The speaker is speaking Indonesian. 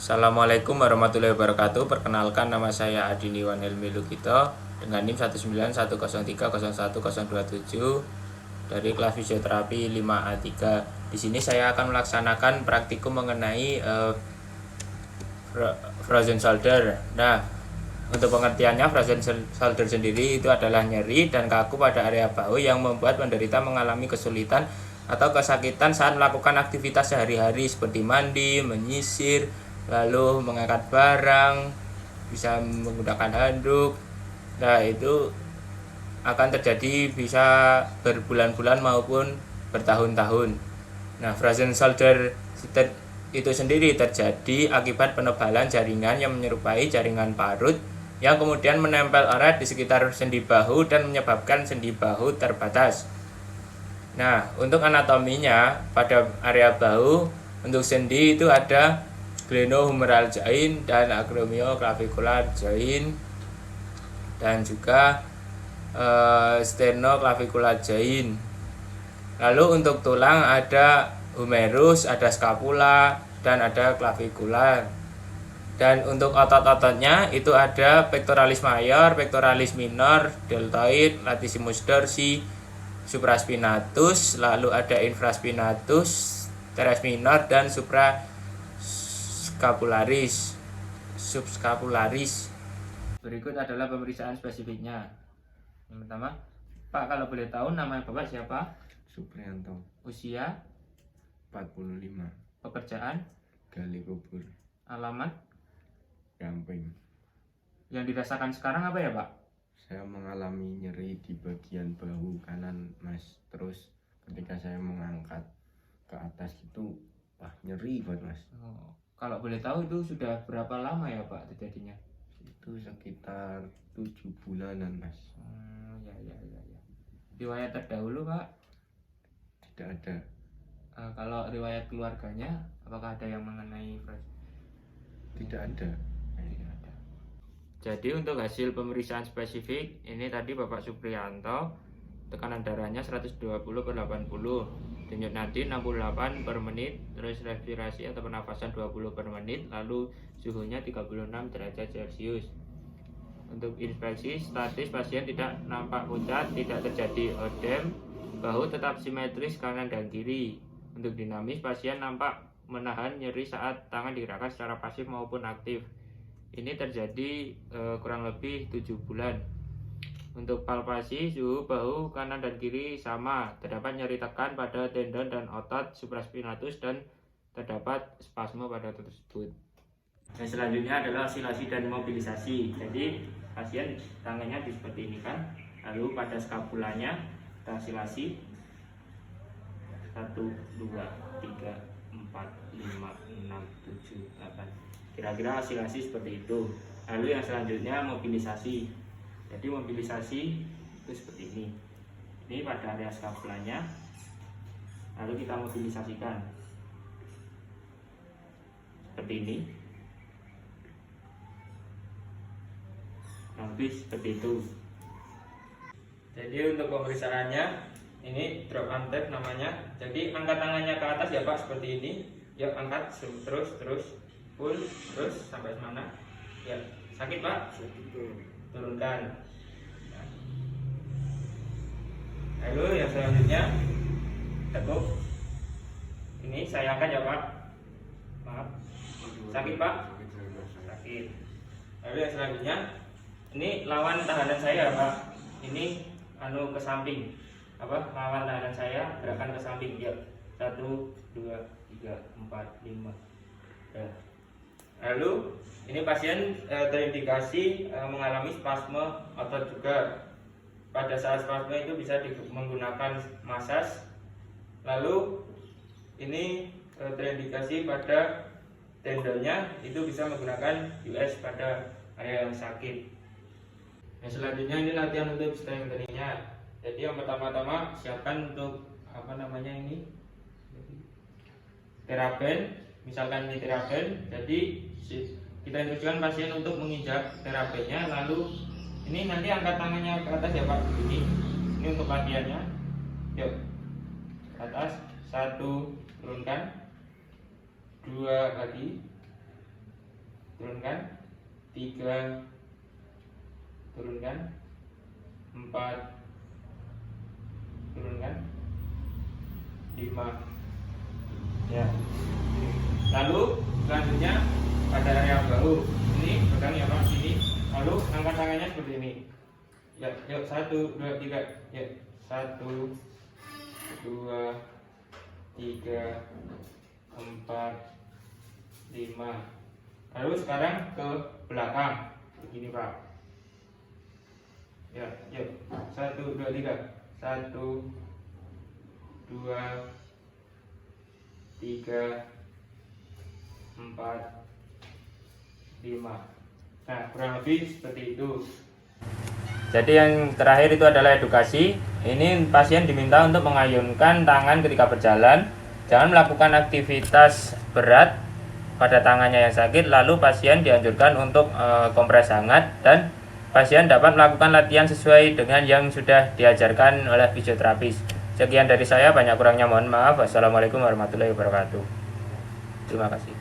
Assalamualaikum warahmatullahi wabarakatuh. Perkenalkan, nama saya Adiniwan Helmi Lukito dengan NIM 19130101027 dari kelas fisioterapi 5A3. Di sini saya akan melaksanakan praktikum mengenai frozen shoulder. Nah, untuk pengertiannya, frozen shoulder sendiri itu adalah nyeri dan kaku pada area bahu yang membuat penderita mengalami kesulitan atau kesakitan saat melakukan aktivitas sehari-hari seperti mandi, menyisir, lalu mengangkat barang, bisa menggunakan handuk. Nah, itu akan terjadi bisa berbulan-bulan maupun bertahun-tahun. Nah, frozen shoulder itu sendiri terjadi akibat penebalan jaringan yang menyerupai jaringan parut yang kemudian menempel erat di sekitar sendi bahu dan menyebabkan sendi bahu terbatas. Nah, untuk anatominya pada area bahu, untuk sendi itu ada glenohumeral joint dan acromioclavicular joint dan juga sternoclavicular joint. Lalu untuk tulang ada humerus, ada scapula, dan ada clavicula. Dan untuk otot-ototnya itu ada pectoralis major, pectoralis minor, deltoid, latissimus dorsi, supraspinatus, lalu ada infraspinatus, teres minor, dan subscapularis. Berikut adalah pemeriksaan spesifiknya. Yang pertama, Pak, kalau boleh tahu nama Bapak siapa? Suprianto, Usia, 45, pekerjaan, gali kubur, alamat. Gamping. Yang dirasakan sekarang apa ya, Pak? Saya mengalami nyeri di bagian bahu kanan, Mas. Terus ketika saya mengangkat ke atas itu, nyeri banget, Mas. Kalau boleh tahu itu sudah berapa lama ya, Pak, terjadinya? Itu sekitar 7 bulanan, Mas. Ya. Riwayat terdahulu, Pak? Tidak ada. Kalau riwayat keluarganya, apakah ada yang mengenai Tidak ada. Tidak ada. Jadi untuk hasil pemeriksaan spesifik, ini tadi Bapak Suprianto, tekanan darahnya 120/80, denyut nadi 68 per menit, terus respirasi atau pernafasan 20 per menit, lalu suhunya 36 derajat Celcius. Untuk inspeksi statis, pasien tidak nampak pucat, tidak terjadi ödem, bahu tetap simetris kanan dan kiri. Untuk dinamis, pasien nampak menahan nyeri saat tangan digerakkan secara pasif maupun aktif. Ini terjadi kurang lebih 7 bulan. Untuk palpasi, suhu bahu kanan dan kiri sama, terdapat nyeri tekan pada tendon dan otot supraspinatus dan terdapat spasme pada otot tersebut. Dan selanjutnya adalah osilasi dan mobilisasi. Jadi pasien tangannya seperti ini kan, lalu pada skapulanya kita osilasi 1, 2, 3, 4, 5, 6, 7, 8. Kira-kira osilasi seperti itu. Lalu yang selanjutnya mobilisasi. Jadi mobilisasi itu seperti ini. Ini pada area skapulanya. Lalu kita mobilisasikan seperti ini. Lebih seperti itu. Jadi untuk pemeriksaannya, ini drop arm tap namanya. Jadi angkat tangannya ke atas ya, Pak, seperti ini. Yuk angkat terus pull terus sampai mana? Ya, sakit, Pak? Turunkan. Lalu yang selanjutnya tekuk. Ini saya angkat ya, Pak. Maaf. Sakit, Pak? Sakit. Lalu yang selanjutnya, ini lawan tahanan saya, Pak. Ini ke samping. Lawan tahanan saya, gerakan ke samping. Ya. 1, 2, 3, 4, 5. Ya. Lalu ini pasien terindikasi mengalami spasme otot juga. Pada saat spasme itu bisa menggunakan masas. Lalu ini terindikasi pada tendonnya itu bisa menggunakan US pada area yang sakit. Nah, selanjutnya ini latihan untuk strengthening-nya. Jadi yang pertama-tama siapkan untuk ini terapen. Misalkan ini terapen, jadi kita instruksikan pasien untuk menginjak terapennya. Lalu ini nanti angkat tangannya ke atas ya, Pak. Ini untuk latihannya. Yuk, ke atas. 1, turunkan. 2 lagi, turunkan, 3, turunkan, 4, turunkan, 5. Ya. Lalu selanjutnya pada area bahu ini pegang ya Pak sini, lalu angkat tangannya seperti ini. Ya, yuk 1, 2, 3. Ya, 1, 2, 3, 4, 5. Lalu sekarang ke belakang begini Pak. Ya, yuk 1, 2, 3. 1, 2, 3, 4, 5. Nah, kurang lebih seperti itu. Jadi yang terakhir itu adalah edukasi. Ini pasien diminta untuk mengayunkan tangan ketika berjalan. Jangan melakukan aktivitas berat pada tangannya yang sakit. Lalu pasien dianjurkan untuk kompres hangat, dan pasien dapat melakukan latihan sesuai dengan yang sudah diajarkan oleh fisioterapis. Sekian dari saya, banyak kurangnya mohon maaf. Wassalamualaikum warahmatullahi wabarakatuh. Terima kasih.